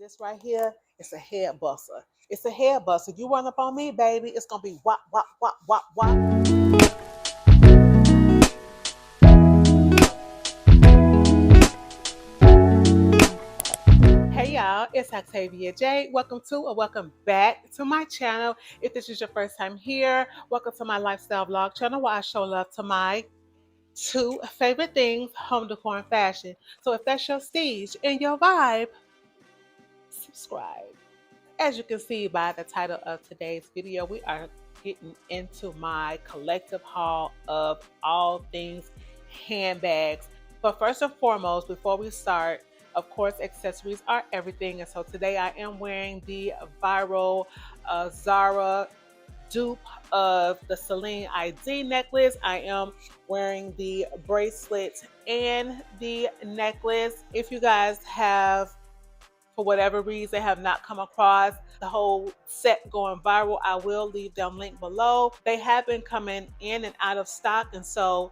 This right here, it's a head buster. It's a head buster. You run up on me, baby, it's gonna be wop, wop, wop, wop, wop. Hey y'all, it's Octavia J. Welcome to or welcome back to my channel. If this is your first time here, welcome to my lifestyle vlog channel where I show love to my two favorite things, home decor and fashion. So if that's your stage and your vibe, subscribe. As you can see by the title of today's video, we are getting into my collective haul of all things handbags. But first and foremost, before we start, of course, accessories are everything. And so today I am wearing the viral Zara dupe of the Celine ID necklace. I am wearing the bracelet and the necklace. If you guys have, for whatever reason, have not come across the whole set going viral, I will leave them linked below. They have been coming in and out of stock, and so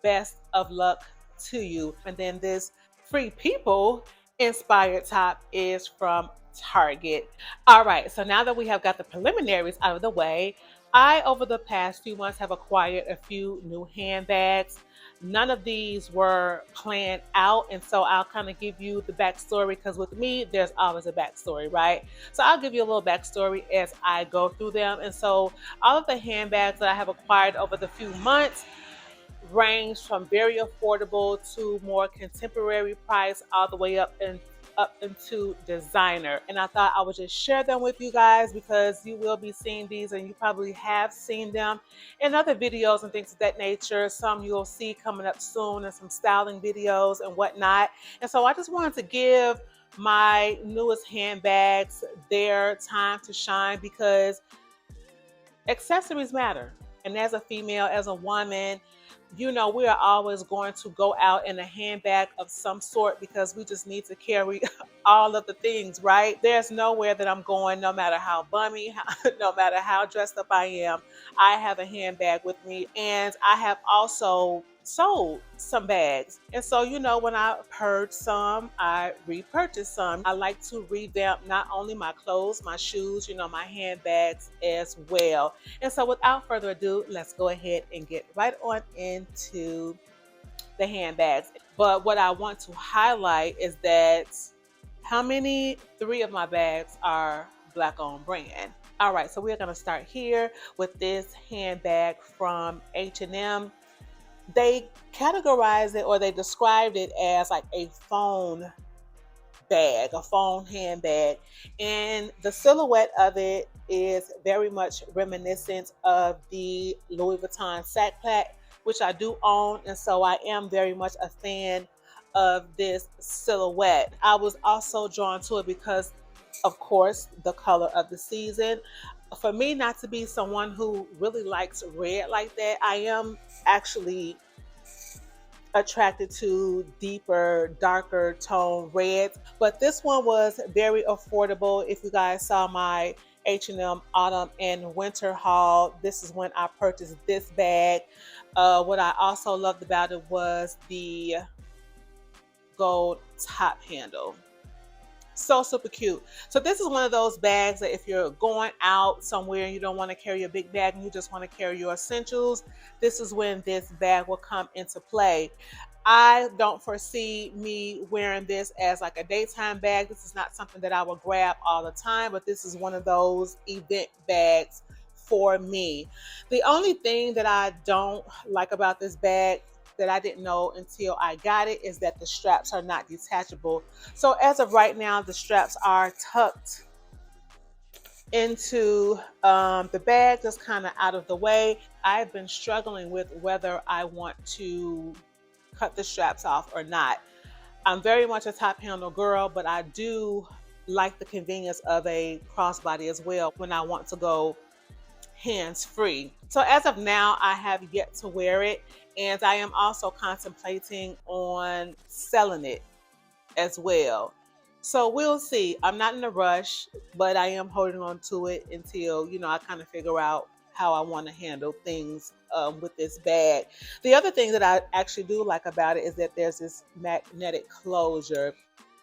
best of luck to you. And then this Free People inspired top is from Target. All right, so now that we have got the preliminaries out of the way, I, over the past few months, have acquired a few new handbags. None of these were planned out, and so I'll kind of give you the backstory, because with me, there's always a backstory, right? So I'll give you a little backstory as I go through them. And so all of the handbags that I have acquired over the few months range from very affordable to more contemporary price, all the way up into designer. And I thought I would just share them with you guys, because you will be seeing these, and you probably have seen them in other videos and things of that nature. Some you'll see coming up soon, and some styling videos and whatnot. And so I just wanted to give my newest handbags their time to shine, because accessories matter. And as a female, as a woman, you know, we are always going to go out in a handbag of some sort, because we just need to carry all of the things, right? There's nowhere that I'm going, no matter how bummy, no matter how dressed up I am, I have a handbag with me. And I have also sold some bags. And so, you know, when I purged some, I repurchased some. I like to revamp not only my clothes, my shoes, you know, my handbags as well. And so without further ado, let's go ahead and get right on into the handbags. But what I want to highlight is that three of my bags are Black owned brand. All right, so we're gonna start here with this handbag from H&M. They categorized it, or they described it as like a phone bag, a phone handbag. And the silhouette of it is very much reminiscent of the Louis Vuitton sack pack, which I do own. And so I am very much a fan of this silhouette. I was also drawn to it because, of course, the color of the season. For me not to be someone who really likes red like that, I am actually attracted to deeper, darker tone reds. But this one was very affordable. If you guys saw my H&M autumn and winter haul, this is when I purchased this bag. What I also loved about it was the gold top handle. So super cute. So this is one of those bags that if you're going out somewhere and you don't want to carry a big bag and you just want to carry your essentials, this is when this bag will come into play. I don't foresee me wearing this as like a daytime bag. This is not something that I will grab all the time, but this is one of those event bags for me. The only thing that I don't like about this bag, that I didn't know until I got it, is that the straps are not detachable. So as of right now, the straps are tucked into the bag, just kind of out of the way. I've been struggling with whether I want to cut the straps off or not. I'm very much a top handle girl, but I do like the convenience of a crossbody as well when I want to go hands-free. So as of now, I have yet to wear it, and I am also contemplating on selling it as well. So we'll see. I'm not in a rush, but I am holding on to it until, you know, I kind of figure out how I want to handle things with this bag. The other thing that I actually do like about it is that there's this magnetic closure.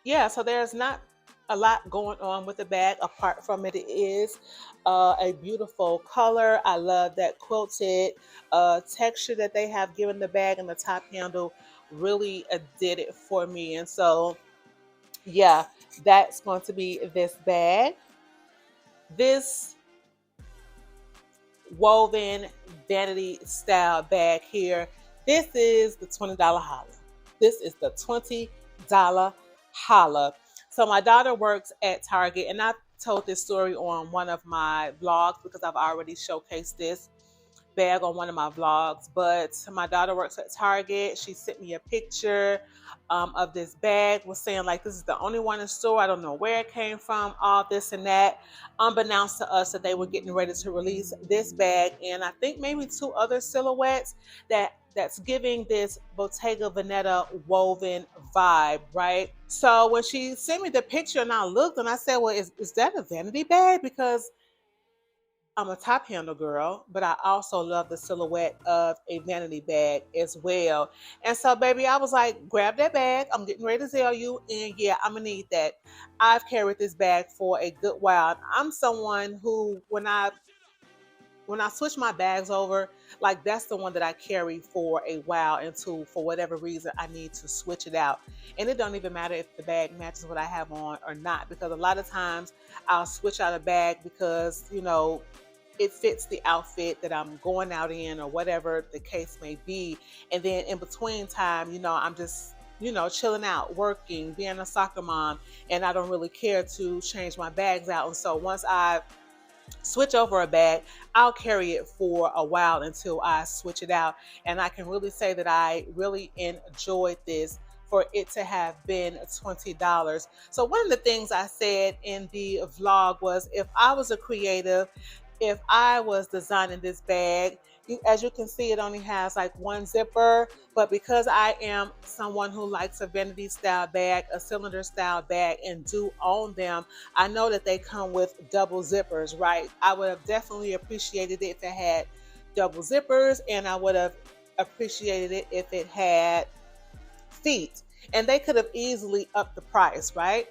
Yeah, so there's not a lot going on with the bag. Apart from it, it is a beautiful color. I love that quilted texture that they have given the bag, and the top handle really did it for me. And so, yeah, that's going to be this bag. This woven vanity style bag here. This is the $20 holla. This is the $20 holla. So my daughter works at Target, and I told this story on one of my vlogs because I've already showcased this bag on one of my vlogs. But my daughter works at Target. She sent me a picture of this bag, was saying like this is the only one in store. I don't know where it came from, all this and that. Unbeknownst to us that they were getting ready to release this bag, and I think maybe two other silhouettes that's giving this Bottega Veneta woven vibe, right? So when she sent me the picture and I looked and I said, well, is that a vanity bag? Because I'm a top handle girl, but I also love the silhouette of a vanity bag as well. And so, baby, I was like, grab that bag. I'm getting ready to tell you. And yeah, I'm going to need that. I've carried this bag for a good while. I'm someone who, when I switch my bags over, like that's the one that I carry for a while until for whatever reason I need to switch it out. And it don't even matter if the bag matches what I have on or not, because a lot of times I'll switch out a bag because, it fits the outfit that I'm going out in or whatever the case may be. And then in between time, I'm just, chilling out, working, being a soccer mom, and I don't really care to change my bags out. And so once I switch over a bag, I'll carry it for a while until I switch it out. And I can really say that I really enjoyed this for it to have been $20. So one of the things I said in the vlog was, if I was a creative, if I was designing this bag, as you can see, it only has like one zipper, but because I am someone who likes a vanity style bag, a cylinder style bag, and do own them, I know that they come with double zippers, right? I would have definitely appreciated it if it had double zippers, and I would have appreciated it if it had feet. And they could have easily upped the price, right?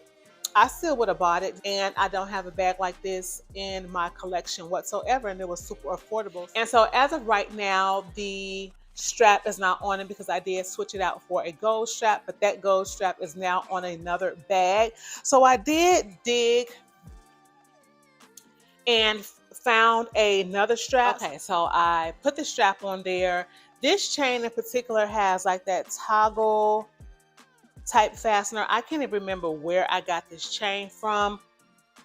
I still would have bought it, and I don't have a bag like this in my collection whatsoever, and it was super affordable. And so as of right now, the strap is not on it because I did switch it out for a gold strap, but that gold strap is now on another bag. So I did dig and found another strap. Okay, so I put the strap on there. This chain in particular has like that toggle type fastener. I can't even remember where I got this chain from.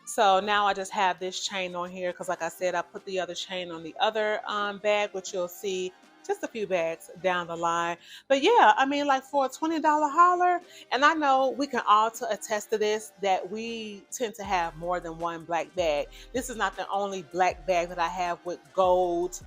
So now I just have this chain on here because, like I said, I put the other chain on the other bag, which you'll see just a few bags down the line. But yeah, I mean, like for a $20 holler, and I know we can all attest to this, that we tend to have more than one black bag. This is not the only black bag that I have with gold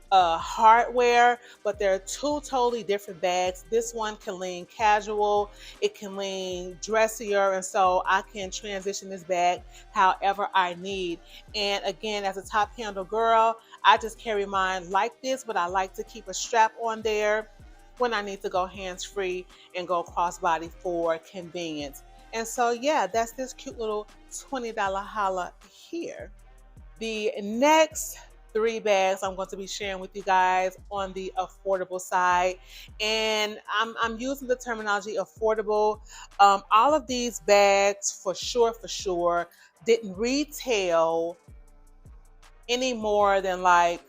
hardware, but there are two totally different bags. This one can lean casual, it can lean dressier, and so I can transition this bag however I need. And again, as a top handle girl, I just carry mine like this, but I like to keep a strap on there when I need to go hands-free and go crossbody for convenience. And so yeah, that's this cute little $20 holla here. The next three bags I'm going to be sharing with you guys on the affordable side, and I'm using the terminology affordable. All of these bags for sure didn't retail any more than like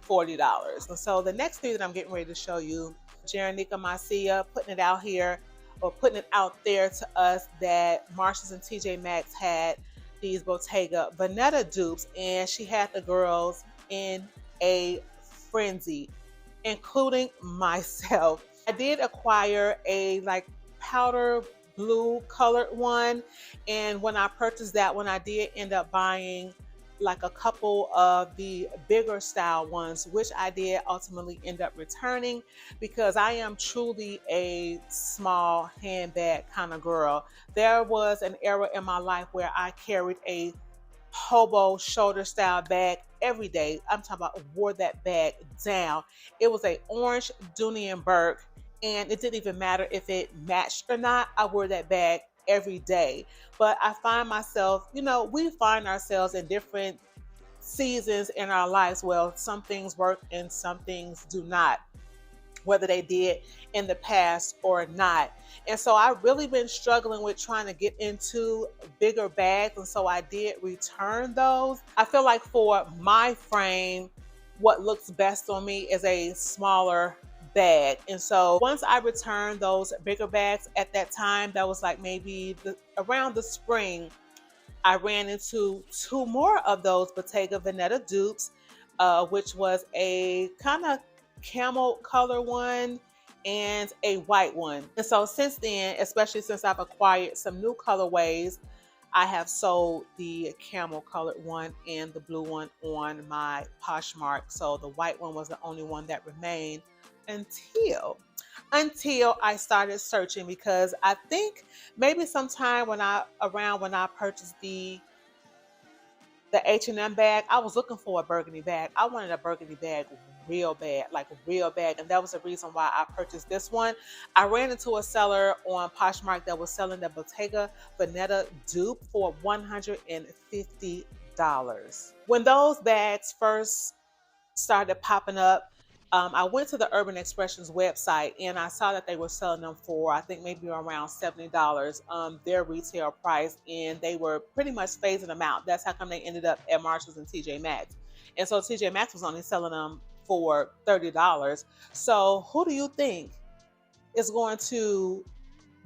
$40. And so the next three that I'm getting ready to show you, Jeranica Macia putting it out here, or putting it out there to us, that Marshalls and TJ Maxx had these Bottega Veneta dupes, and she had the girls in a frenzy, including myself. I did acquire a like powder blue colored one, and when I purchased that one, I did end up buying like a couple of the bigger style ones, which I did ultimately end up returning because I am truly a small handbag kind of girl. There was an era in my life where I carried a hobo shoulder style bag every day. I'm talking about, wore that bag down. It was a orange Dooney and Burke, and it didn't even matter if it matched or not. I wore that bag every day. But I find myself, you know, we find ourselves in different seasons in our lives. Well, some things work and some things do not, whether they did in the past or not. And so I've really been struggling with trying to get into bigger bags. And so I did return those. I feel like for my frame, what looks best on me is a smaller bag. And so once I returned those bigger bags at that time, that was like maybe around the spring, I ran into two more of those Bottega Veneta dupes, which was a kind of camel color one and a white one. And so since then, especially since I've acquired some new colorways, I have sold the camel colored one and the blue one on my Poshmark. So the white one was the only one that remained until I started searching, because I think maybe sometime when I purchased the H&M bag, I was looking for a burgundy bag. I wanted a burgundy bag real bad, like real bad. And that was the reason why I purchased this one. I ran into a seller on Poshmark that was selling the Bottega Veneta dupe for $150. When those bags first started popping up, I went to the Urban Expressions website and I saw that they were selling them for, I think maybe around $70, their retail price, and they were pretty much phasing them out. That's how come they ended up at Marshalls and TJ Maxx. And so TJ Maxx was only selling them for $30. So who do you think is going to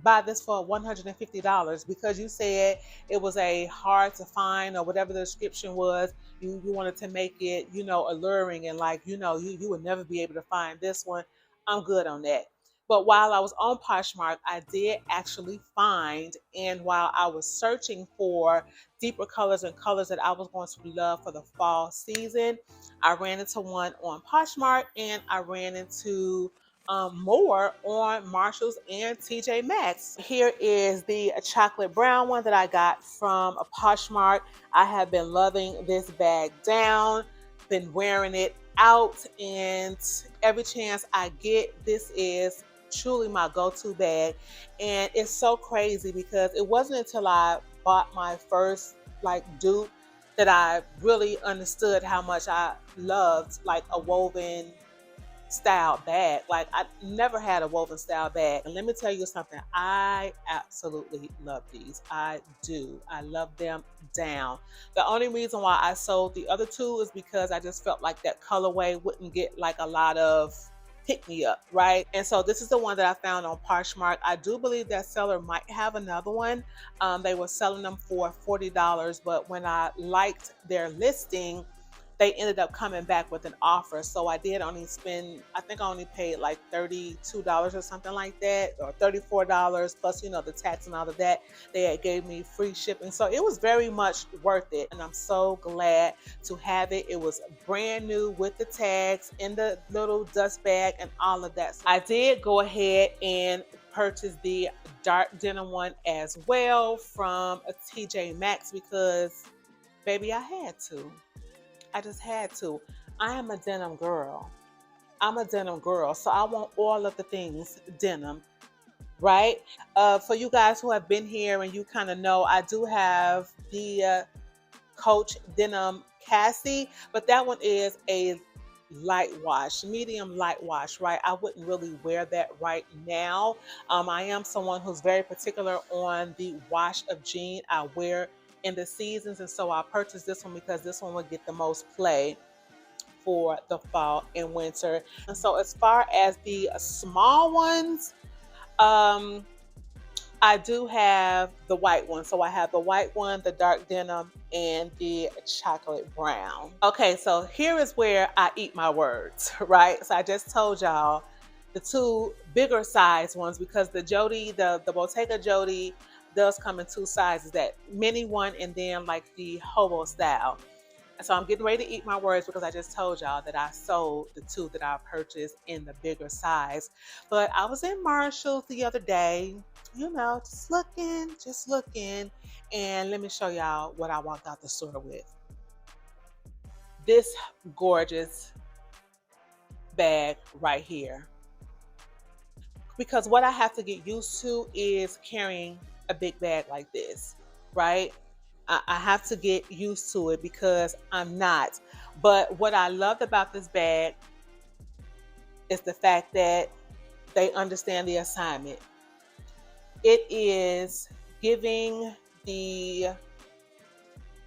buy this for $150? Because you said it was a hard to find, or whatever the description was. You wanted to make it, you know, alluring, and like, you know, you would never be able to find this one. I'm good on that. But while I was on Poshmark, I did actually find, and while I was searching for deeper colors and colors that I was going to love for the fall season, I ran into one on Poshmark, and I ran into more on Marshalls and TJ Maxx. Here is the chocolate brown one that I got from a Poshmark. I have been loving this bag down, been wearing it out, and every chance I get, this is truly my go-to bag. And it's so crazy because it wasn't until I bought my first like dupe that I really understood how much I loved like a woven style bag. Like, I never had a woven style bag. And let me tell you something, I absolutely love these. I do. I love them down. The only reason why I sold the other two is because I just felt like that colorway wouldn't get like a lot of pick me up, right? And so this is the one that I found on Poshmark. I do believe that seller might have another one. They were selling them for $40, but when I liked their listing, they ended up coming back with an offer. So I did only spend, I think I only paid like $32 or something like that, or $34 plus, you know, the tax and all of that. They had gave me free shipping. So it was very much worth it. And I'm so glad to have it. It was brand new with the tags in the little dust bag and all of that. So I did go ahead and purchase the dark denim one as well from a TJ Maxx because, baby, I had to. I just had to. I am a denim girl. I'm a denim girl. So I want all of the things denim, right? For you guys who have been here and you kind of know, I do have the Coach Denim Cassie, but that one is a light wash, medium light wash, right? I wouldn't really wear that right now. I am someone who's very particular on the wash of jean I wear in the seasons, and so I purchased this one because this one would get the most play for the fall and winter. And so as far as the small ones, I do have the white one. So I have the white one, the dark denim, and the chocolate brown. Okay, so here is where I eat my words, right? So I just told y'all the two bigger size ones, because the Jody, the Bottega Jody does come in two sizes, that mini one and then like the hobo style. And so I'm getting ready to eat my words because I just told y'all that I sold the two that I purchased in the bigger size. But I was in Marshalls the other day, you know, just looking. And let me show y'all what I walked out the store with. This gorgeous bag right here. Because what I have to get used to is carrying a big bag like this, right? I have to get used to it because I'm not. But what I loved about this bag is the fact that they understand the assignment. It is giving the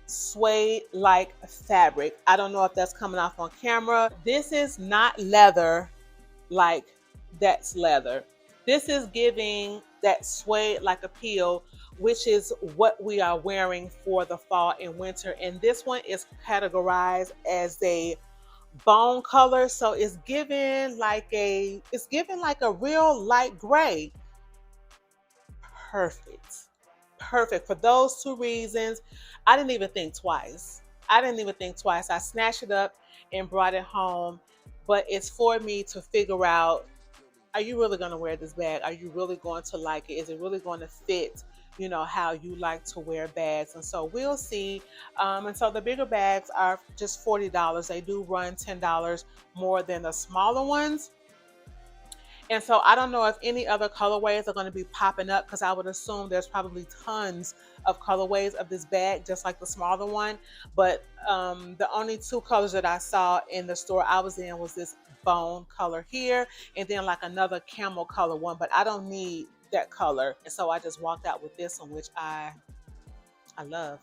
suede like fabric. I don't know if that's coming off on camera. This is not leather like that's leather. This is giving that suede like appeal, which is what we are wearing for the fall and winter. And this one is categorized as a bone color. So it's giving like a real light gray. Perfect. Perfect. For those two reasons, I didn't even think twice. I didn't even think twice. I snatched it up and brought it home. But it's for me to figure out, are you really going to wear this bag? Are you really going to like it? Is it really going to fit, how you like to wear bags? And so we'll see. And so the bigger bags are just $40. They do run $10 more than the smaller ones. And so I don't know if any other colorways are going to be popping up, because I would assume there's probably tons of colorways of this bag, just like the smaller one. But the only two colors that I saw in the store I was in was this bone color here, and then like another camel color one. But I don't need that color. And so I just walked out with this one, which I love.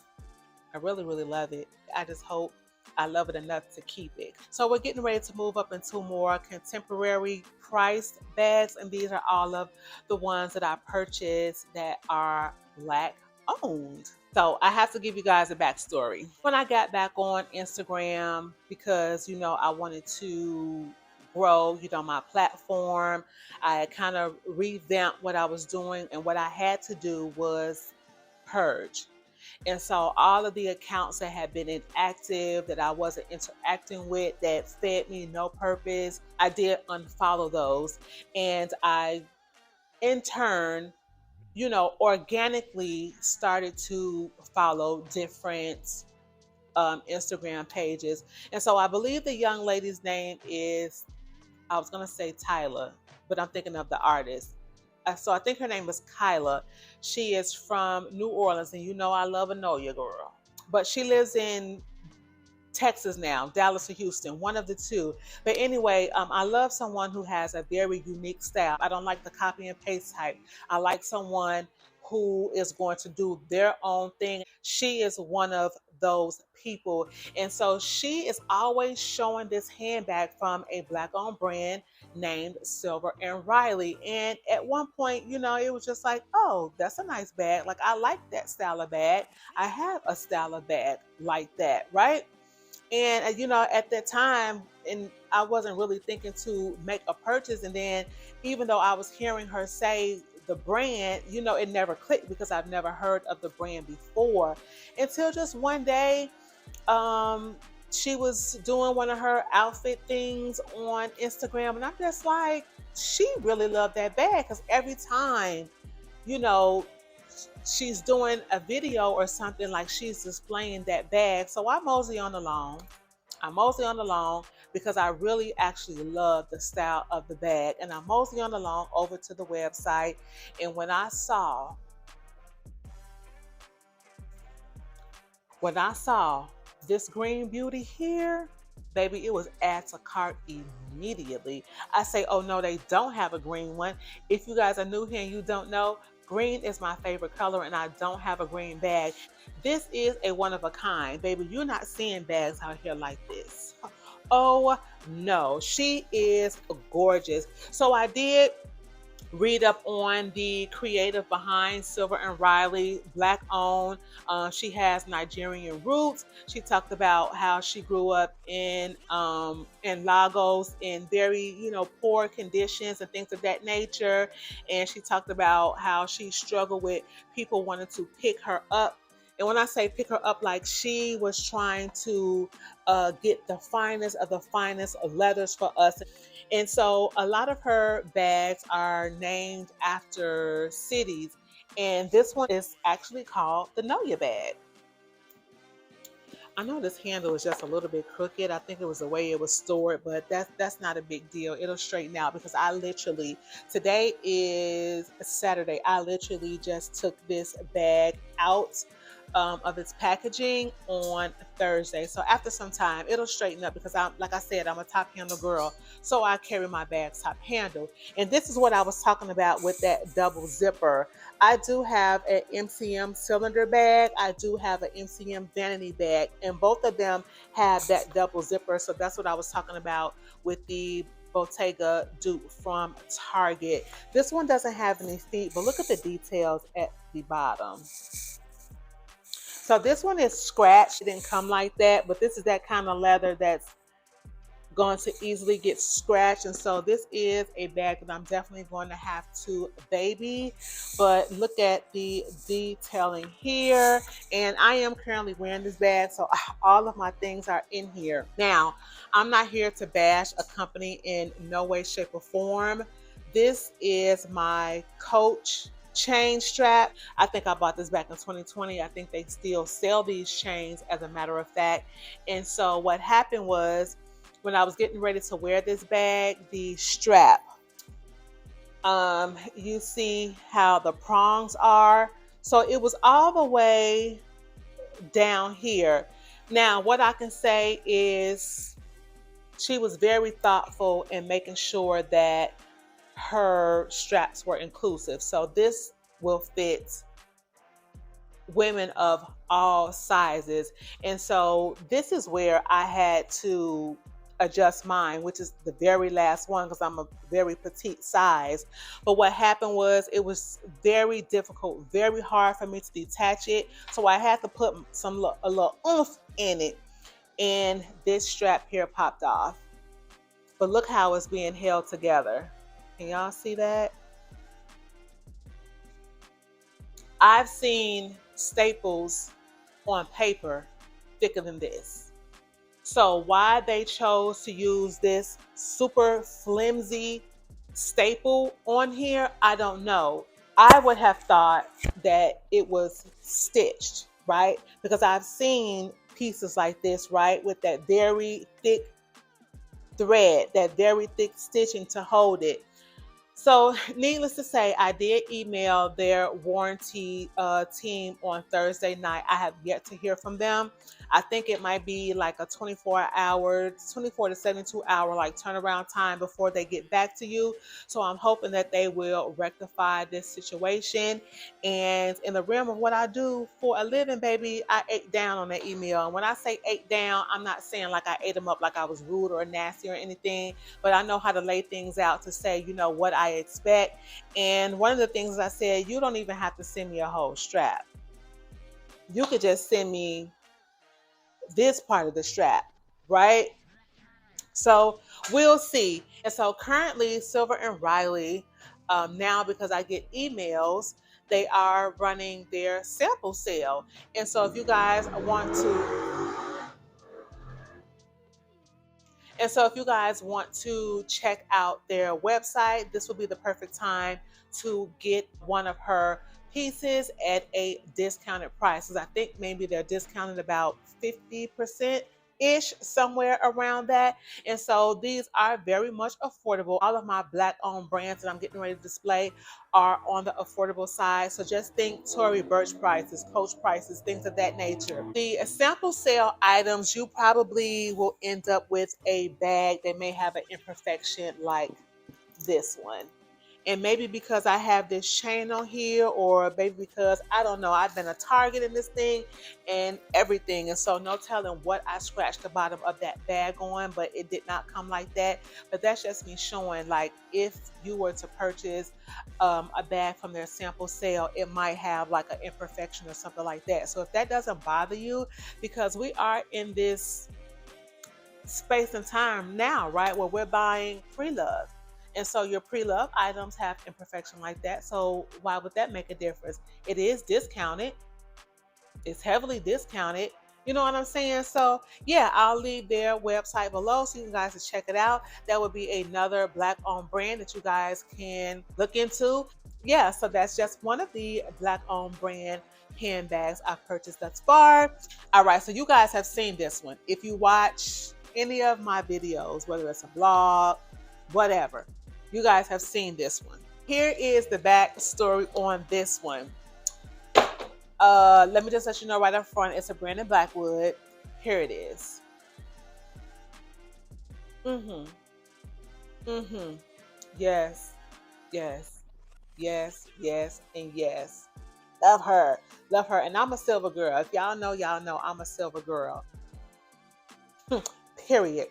I really, really love it. I just hope I love it enough to keep it. So we're getting ready to move up into more contemporary priced bags, and these are all of the ones that I purchased that are Black owned. So I have to give you guys a backstory. When I got back on Instagram, because I wanted to grow, my platform, I kind of revamped what I was doing, and what I had to do was purge. And so all of the accounts that had been inactive, that I wasn't interacting with, that fed me no purpose, I did unfollow those. And I, in turn, organically started to follow different Instagram pages. And so I believe the young lady's name is, I was going to say Tyler, but I'm thinking of the artist. So I think her name is Kyla. She is from New Orleans, and I love a Know Ya girl. But she lives in Texas now, Dallas or Houston, one of the two. But anyway, I love someone who has a very unique style. I don't like the copy and paste type. I like someone who is going to do their own thing. She is one of those people. And so she is always showing this handbag from a Black owned brand named Silver and Riley. And at one point, it was just like, oh, that's a nice bag. Like, I like that style of bag. I have a style of bag like that, right? And at that time, and I wasn't really thinking to make a purchase. And then, even though I was hearing her say the brand, it never clicked, because I've never heard of the brand before, until just one day, she was doing one of her outfit things on Instagram, and I'm just like, she really loved that bag, because every time, you know, she's doing a video or something, like she's displaying that bag. So I mosey on along. I mosey on along because I really actually love the style of the bag. And I mosey on along over to the website. And when I saw this green beauty here, baby, it was add to cart immediately. I say, oh no, they don't have a green one. If you guys are new here and you don't know, green is my favorite color, and I don't have a green bag. This is a one of a kind, baby. You're not seeing bags out here like this. Oh no, she is gorgeous. So I did read up on the creative behind Silver and Riley, Black owned. She has Nigerian roots. She talked about how she grew up in Lagos in very poor conditions and things of that nature. And she talked about how she struggled with people wanting to pick her up. And when I say pick her up, like she was trying to get the finest of the finest of leathers for us. And so a lot of her bags are named after cities. And this one is actually called the Know Ya bag. I know this handle is just a little bit crooked. I think it was the way it was stored, but that's not a big deal. It'll straighten out because I literally, today is Saturday. I literally just took this bag out of its packaging on Thursday. So after some time, it'll straighten up because I'm, like I said, I'm a top handle girl. So I carry my bags top handle. And this is what I was talking about with that double zipper. I do have an MCM cylinder bag. I do have an MCM vanity bag, and both of them have that double zipper. So that's what I was talking about with the Bottega dupe from Target. This one doesn't have any feet, but look at the details at the bottom. So this one is scratched. It didn't come like that, but this is that kind of leather that's going to easily get scratched. And so this is a bag that I'm definitely going to have to baby. But look at the detailing here. And I am currently wearing this bag, so all of my things are in here. Now, I'm not here to bash a company in no way, shape, or form. This is my Coach chain strap. I think I bought this back in 2020. I think they still sell these chains, as a matter of fact. And so what happened was, when I was getting ready to wear this bag, the strap, you see how the prongs are. So it was all the way down here. Now, what I can say is she was very thoughtful in making sure that her straps were inclusive. So this will fit women of all sizes. And so this is where I had to adjust mine, which is the very last one because I'm a very petite size. But what happened was it was very difficult, very hard for me to detach it. So I had to put a little oomph in it. And this strap here popped off. But look how it's being held together. Can y'all see that? I've seen staples on paper thicker than this. So why they chose to use this super flimsy staple on here, I don't know. I would have thought that it was stitched, right? Because I've seen pieces like this, right? With that very thick thread, that very thick stitching to hold it. So needless to say, I did email their warranty team on Thursday night. I have yet to hear from them. I think it might be like a 24 to 72 hour like turnaround time before they get back to you. So I'm hoping that they will rectify this situation. And in the realm of what I do for a living, baby, I ate down on that email. And when I say ate down, I'm not saying like I ate them up like I was rude or nasty or anything, but I know how to lay things out to say, you know, what I expect. And one of the things I said, you don't even have to send me a whole strap. You could just send me this part of the strap, right? So we'll see. And so currently Silver and Riley, now because I get emails, they are running their sample sale. And so if you guys want to check out their website, this will be the perfect time to get one of her pieces at a discounted price. Because I think maybe they're discounted about 50% ish, somewhere around that. And so these are very much affordable. All of my black owned brands that I'm getting ready to display are on the affordable side. So just think Tory Burch prices, Coach prices, things of that nature. The sample sale items, you probably will end up with a bag that may have an imperfection like this one. And maybe because I have this chain on here, or maybe because, I don't know, I've been a target in this thing and everything. And so no telling what I scratched the bottom of that bag on, but it did not come like that. But that's just me showing, like, if you were to purchase a bag from their sample sale, it might have like an imperfection or something like that. So if that doesn't bother you, because we are in this space and time now, right, where we're buying pre-love. And so your pre-love items have imperfection like that. So why would that make a difference? It is discounted. It's heavily discounted. You know what I'm saying? So yeah, I'll leave their website below so you guys can check it out. That would be another black owned brand that you guys can look into. yeah, so that's just one of the Black owned brand handbags I've purchased thus far. All right, so you guys have seen this one. If you watch any of my videos, whether it's a blog, whatever, you guys have seen this one. Here is the back story on this one. Let me just let you know right up front, it's a brand in Blackwood. Here it is. Mm-hmm. Mm-hmm. Yes. Yes. Yes. Yes. And yes. Love her. Love her. And I'm a silver girl. If y'all know I'm a silver girl. Period.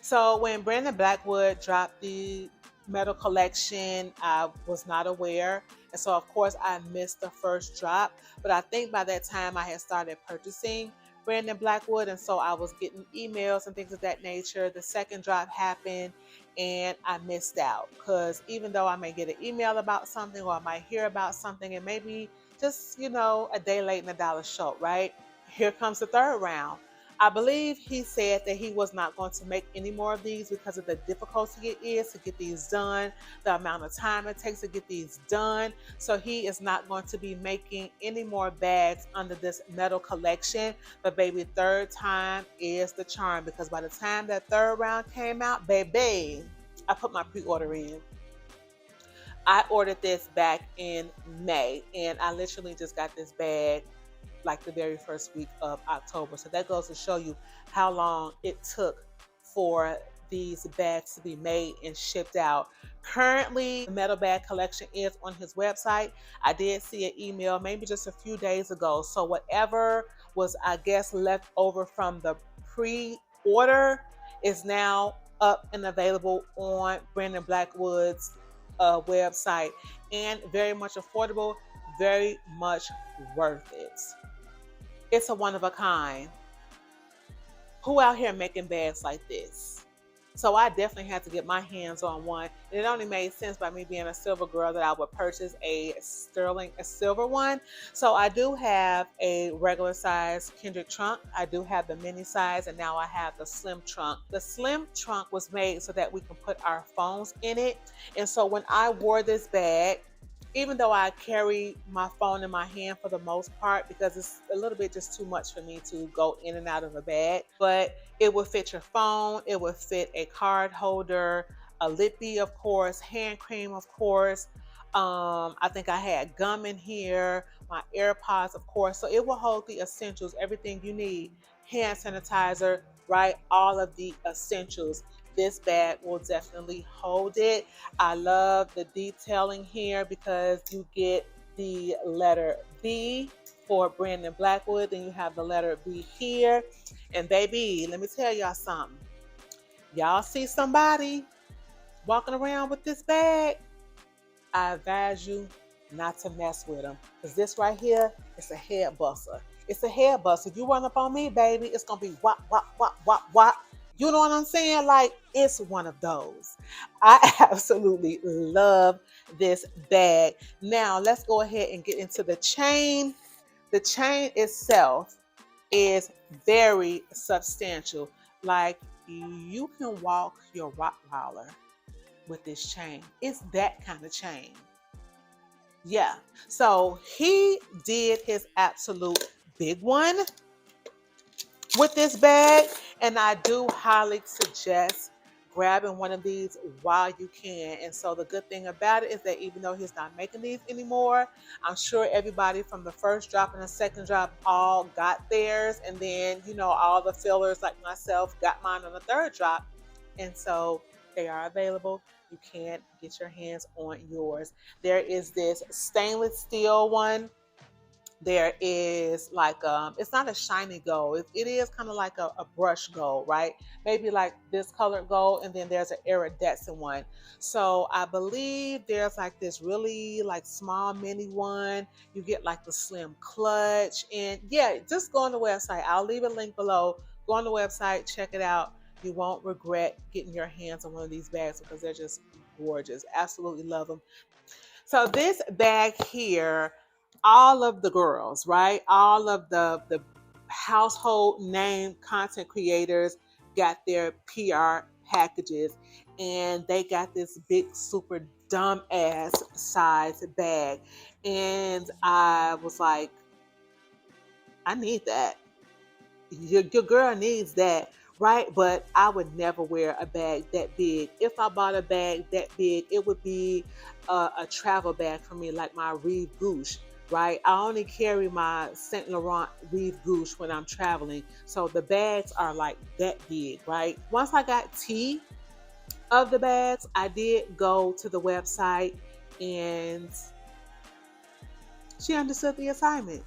So when Brandon Blackwood dropped the metal collection, I was not aware. And so of course I missed the first drop. But I think by that time I had started purchasing Brandon Blackwood. And so I was getting emails and things of that nature. The second drop happened and I missed out. Because even though I may get an email about something or I might hear about something, and maybe just, a day late and a dollar short, right? Here comes the third round. I believe he said that he was not going to make any more of these because of the difficulty it is to get these done, the amount of time it takes to get these done. So he is not going to be making any more bags under this metal collection. But baby, third time is the charm, because by the time that third round came out, baby, I put my pre-order in. I ordered this back in May, and I literally just got this bag like the very first week of October. So that goes to show you how long it took for these bags to be made and shipped out. Currently, the metal bag collection is on his website. I did see an email maybe just a few days ago. So whatever was, I guess, left over from the pre-order is now up and available on Brandon Blackwood's website, and very much affordable, very much worth it. It's a one of a kind. Who out here making bags like this? So I definitely had to get my hands on one. And it only made sense by me being a silver girl that I would purchase a silver one. So I do have a regular size Kendrick trunk. I do have the mini size, and now I have the slim trunk. The slim trunk was made so that we can put our phones in it. And so when I wore this bag, even though I carry my phone in my hand for the most part, because it's a little bit just too much for me to go in and out of a bag, but it would fit your phone, it would fit a card holder, a lippy, of course, hand cream, of course. I think I had gum in here, my AirPods, of course. So it will hold the essentials, everything you need. Hand sanitizer, right? All of the essentials. This bag will definitely hold it. I love the detailing here because you get the letter B for Brandon Blackwood, then you have the letter B here. And baby, let me tell y'all something. Y'all see somebody walking around with this bag, I advise you not to mess with them. Because this right here, it's a head buster. It's a head buster. If you run up on me, baby, it's going to be whop, whop, whop, whop, whop. You know what I'm saying? Like, it's one of those. I absolutely love this bag. Now, let's go ahead and get into the chain. The chain itself is very substantial. Like, you can walk your Rottweiler with this chain. It's that kind of chain. Yeah. So he did his absolute big one with this bag, and I do highly suggest grabbing one of these while you can. And so the good thing about it is that even though he's not making these anymore, I'm sure everybody from the first drop and the second drop all got theirs, and then all the fillers like myself got mine on the third drop. And so they are available. You can get your hands on yours. There is this stainless steel one. There is like it's not a shiny gold. It is kind of like a brush gold, right? Maybe like this colored gold, and then there's an iridescent one. So I believe there's like this really like small mini one. You get like the slim clutch, and yeah, just go on the website. I'll leave a link below. Go on the website, check it out. You won't regret getting your hands on one of these bags because they're just gorgeous. Absolutely love them. So this bag here, all of the girls, right? All of the household name content creators got their PR packages, and they got this big super dumbass size bag. And I was like, I need that. Your girl needs that, right? But I would never wear a bag that big. If I bought a bag that big, it would be a travel bag for me, like my Rive Gouche, right? I only carry my Saint Laurent Rive Gouche when I'm traveling. So the bags are like that big, right? Once I got tea of the bags, I did go to the website, and she understood the assignment.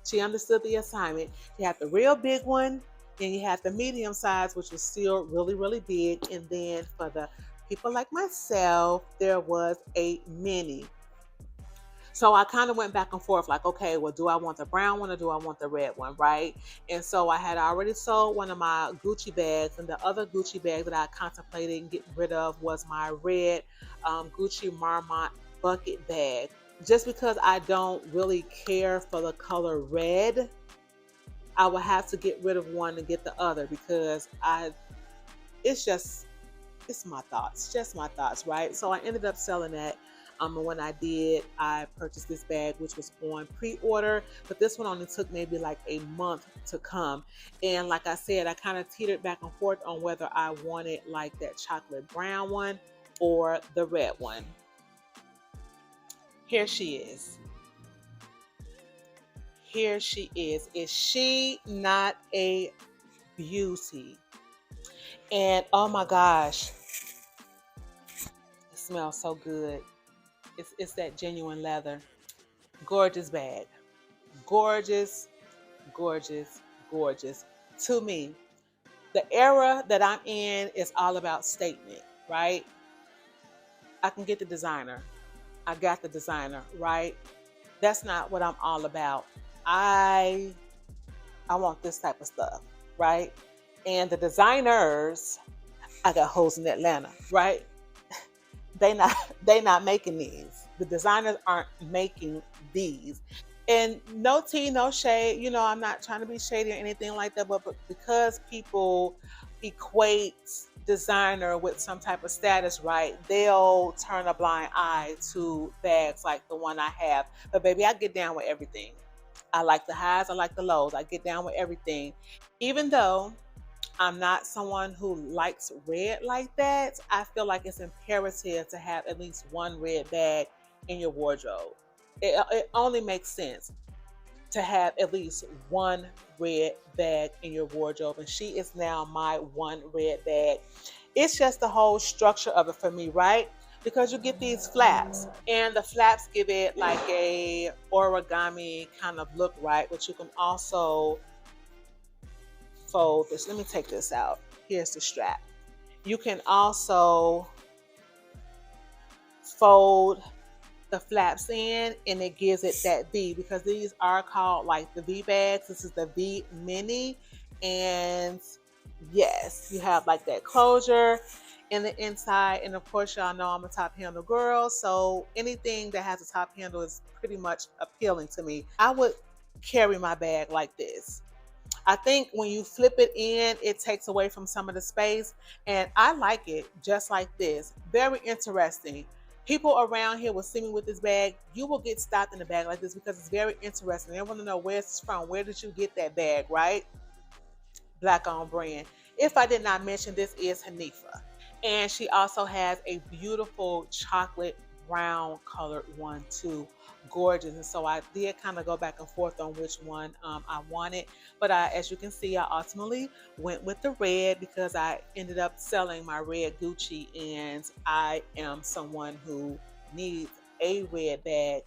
She understood the assignment. You had the real big one, then you had the medium size, which was still really, really big. And then for the people like myself, there was a mini. So I kind of went back and forth like, okay, well, do I want the brown one or do I want the red one, right? And so I had already sold one of my Gucci bags, and the other Gucci bag that I contemplated getting rid of was my red Gucci Marmont bucket bag. Just because I don't really care for the color red, I would have to get rid of one and get the other, because it's just, it's my thoughts, just my thoughts, right? So I ended up selling that. And when I did, I purchased this bag, which was on pre-order, but this one only took maybe like a month to come. And like I said, I kind of teetered back and forth on whether I wanted like that chocolate brown one or the red one. Here she is. Here she is. Is she not a beauty? And oh my gosh, it smells so good. It's that genuine leather. Gorgeous bag. Gorgeous, gorgeous, gorgeous. To me, the era that I'm in is all about statement, right? I can get the designer. I got the designer, right? That's not what I'm all about. I I want this type of stuff, right? And the designers, I got hoes in Atlanta, right? They not they not making these. The designers aren't making these. And no tea, no shade. You know, I'm not trying to be shady or anything like that, but because people equate designer with some type of status, right? They'll turn a blind eye to bags like the one I have. But baby, I get down with everything. I like the highs, I like the lows. I get down with everything. Even though I'm not someone who likes red like that, I feel like it's imperative to have at least one red bag in your wardrobe. It only makes sense to have at least one red bag in your wardrobe. And she is now my one red bag. It's just the whole structure of it for me, right? Because you get these flaps, and the flaps give it like a origami kind of look, right? But you can also fold this. Let me take this out. Here's the strap. You can also fold the flaps in, and it gives it that V, because these are called like the V bags. This is the V mini. And yes, you have like that closure in the inside. And of course, y'all know I'm a top handle girl, so anything that has a top handle is pretty much appealing to me. I would carry my bag like this. I think when you flip it in, it takes away from some of the space. And I like it just like this. Very interesting. People around here will see me with this bag. You will get stopped in the bag like this because it's very interesting. They want to know where it's from. Where did you get that bag, right? Black owned brand. If I did not mention, this is HANIFA. And she also has a beautiful chocolate brown colored one too. Gorgeous. And so I did kind of go back and forth on which one I wanted. But as you can see, I ultimately went with the red because I ended up selling my red Gucci. And I am someone who needs a red bag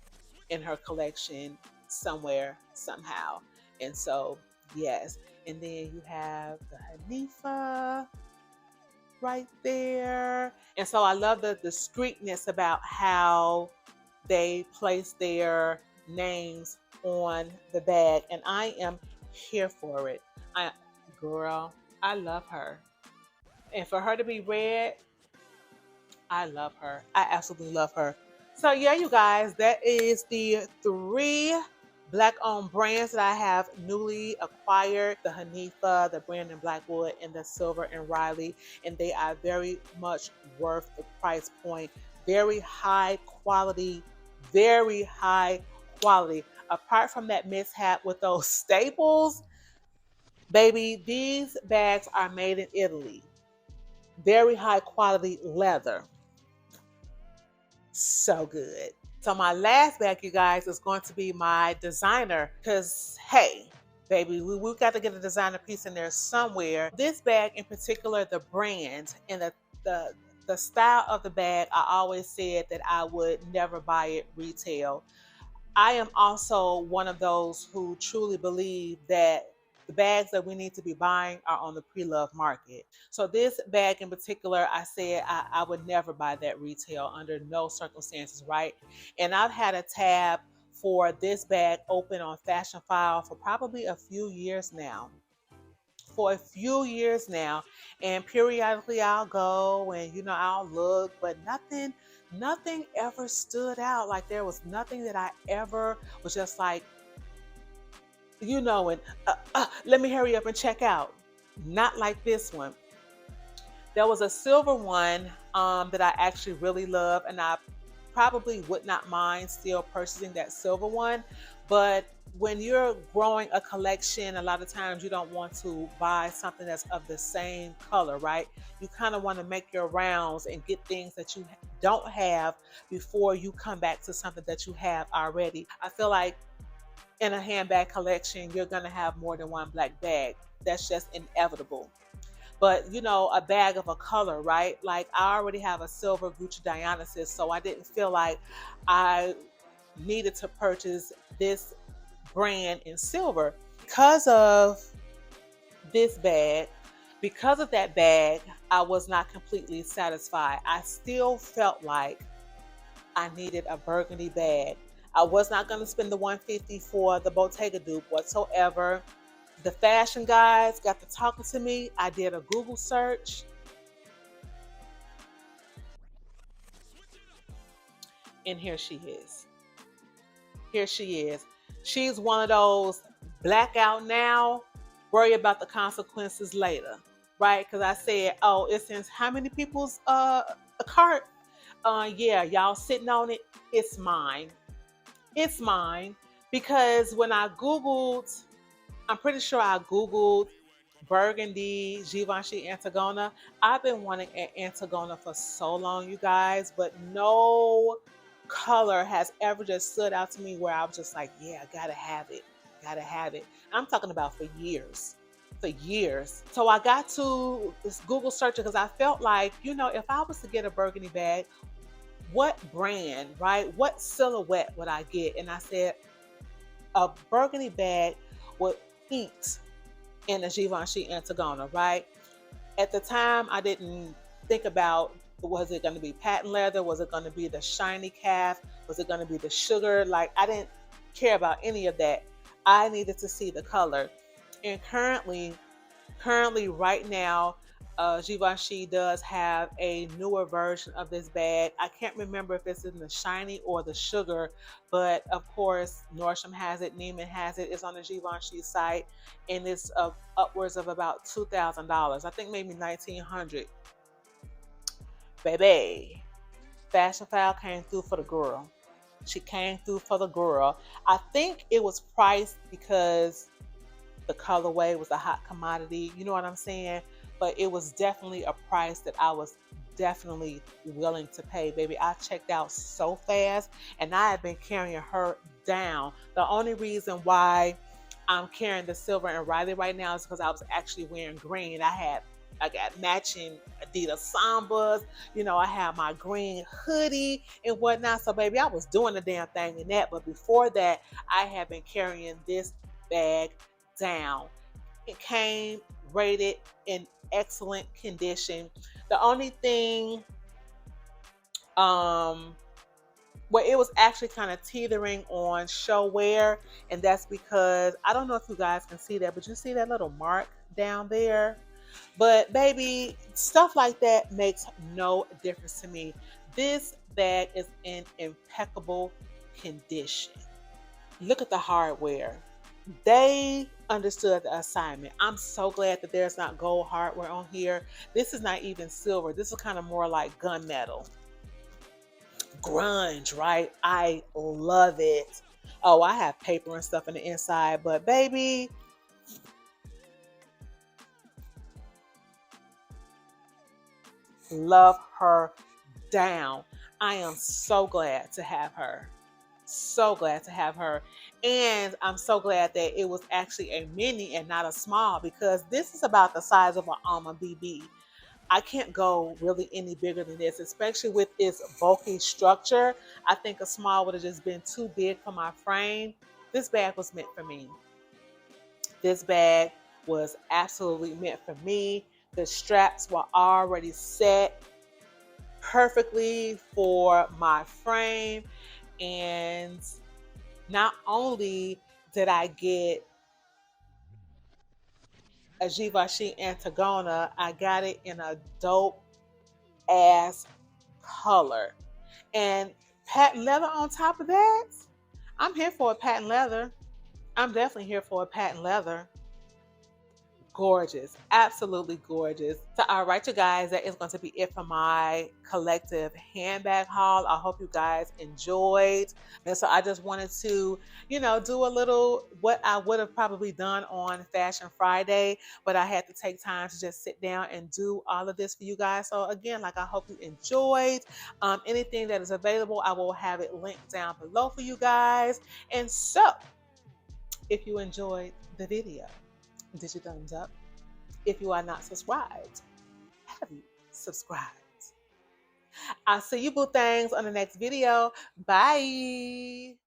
in her collection somewhere, somehow. And so, yes. And then you have the HANIFA right there. And so I love the discreetness about how they place their names on the bag. And I am here for it. Girl, I love her. And for her to be red, I love her. I absolutely love her. So yeah, you guys, that is the three black-owned brands that I have newly acquired: the HANIFA, the Brandon Blackwood, and the Silver and Riley. And they are very much worth the price point. very high quality, very high quality. Apart from that mishap with those staples, baby, these bags are made in Italy. Very high quality leather. So good. So my last bag, you guys, is going to be my designer. Because, hey, baby, we got to get a designer piece in there somewhere. This bag in particular, the brand and the the style of the bag, I always said that I would never buy it retail. I am also one of those who truly believe that the bags that we need to be buying are on the pre-love market. So this bag in particular, I said I would never buy that retail under no circumstances, right? And I've had a tab for this bag open on Fashion File for probably a few years now. For a few years now, and periodically I'll go and I'll look, but nothing ever stood out. Like there was nothing that I ever was just like, and let me hurry up and check out. Not like this one. There was a silver one that I actually really love, and I probably would not mind still purchasing that silver one. But when you're growing a collection, a lot of times you don't want to buy something that's of the same color, right? You kind of want to make your rounds and get things that you don't have before you come back to something that you have already. I feel like in a handbag collection, you're going to have more than one black bag. That's just inevitable. But a bag of a color, right? Like I already have a silver Gucci Dionysus, so I didn't feel like I needed to purchase this brand in silver. Because of this bag, because of that bag, I was not completely satisfied. I still felt like I needed a burgundy bag. I was not going to spend the $150 for the Bottega dupe whatsoever. The fashion guys got to talking to me. I did a Google search. And here she is. Here she is. She's one of those blackout now, worry about the consequences later, right? Because I said, oh, it's in how many people's a cart? Yeah, y'all sitting on it. It's mine. It's mine. Because when I Googled, I'm pretty sure I Googled burgundy Givenchy Antigona. I've been wanting an Antigona for so long, you guys, but no color has ever just stood out to me where I was just like, yeah, I gotta have it. Gotta have it. I'm talking about for years. For years. So I got to this Google search because I felt like, if I was to get a burgundy bag, what brand, right? What silhouette would I get? And I said, a burgundy bag would eat in a Givenchy Antigona, right? At the time, I didn't think about, was it going to be patent leather? Was it going to be the shiny calf? Was it going to be the sugar? Like, I didn't care about any of that. I needed to see the color. And currently right now, Givenchy does have a newer version of this bag. I can't remember if it's in the shiny or the sugar, but of course, Nordstrom has it, Neiman has it. It's on the Givenchy site, and it's upwards of about $2,000. I think maybe $1,900. Baby, Fashion File came through for the girl. She came through for the girl. I think it was priced because the colorway was a hot commodity. You know what I'm saying? But it was definitely a price that I was definitely willing to pay, baby. I checked out so fast, and I have been carrying her down. The only reason why I'm carrying the silver and Riley right now is because I was actually wearing green. I got matching Adidas Sambas. I had my green hoodie and whatnot. So, baby, I was doing the damn thing in that. But before that, I had been carrying this bag down. It came rated in excellent condition. The only thing, where it was actually kind of teetering on show wear, and that's because I don't know if you guys can see that, but you see that little mark down there. But baby, stuff like that makes no difference to me. This bag is in impeccable condition. Look at the hardware. They understood the assignment. I'm so glad that there's not gold hardware on here. This is not even silver. This is kind of more like gunmetal. grunge, right? I love it. Oh, I have paper and stuff in the inside, but baby, love her down. I am so glad to have her. So glad to have her. And I'm so glad that it was actually a mini and not a small, because this is about the size of an Alma BB. I can't go really any bigger than this, especially with its bulky structure. I think a small would have just been too big for my frame. This bag was meant for me. This bag was absolutely meant for me. The straps were already set perfectly for my frame. And not only did I get a Givenchy Antigona, I got it in a dope ass color. And patent leather on top of that? I'm here for a patent leather. I'm definitely here for a patent leather. Gorgeous, absolutely gorgeous. So, all right, you guys, that is going to be it for my collective handbag haul. I hope you guys enjoyed. And so I just wanted to, do a little what I would have probably done on Fashion Friday, but I had to take time to just sit down and do all of this for you guys. So again, like, I hope you enjoyed. Anything that is available, I will have it linked down below for you guys. And so, if you enjoyed the video, did you thumbs up? If you are not subscribed, have you subscribed? I'll see you boo things on the next video. Bye.